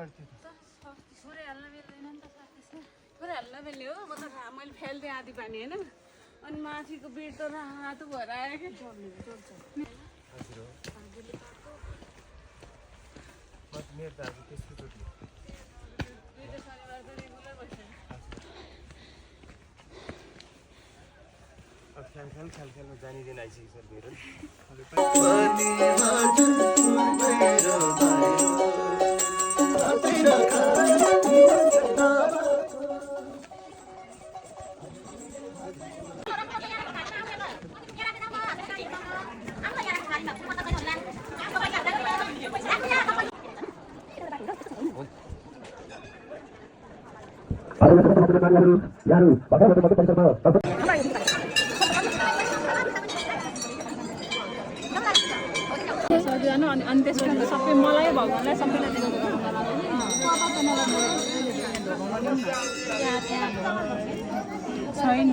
छोरे हाल्न मिल्दैन नि त छोरे हाल्न मिल्ने हो म त मैले फ्याल्थेँ आधी पानी होइन अनि माथिको बिड त रातो भएर आयो क्या मेरो त आज त्यसको चोटि शनिबार त रेगुलर भइसक्यो अब ख्यालमा जानिँदैन आइसक्यो सर मेरो अनि त्यसपछि सबै मलाई भगवान्लाई सबैलाई छैन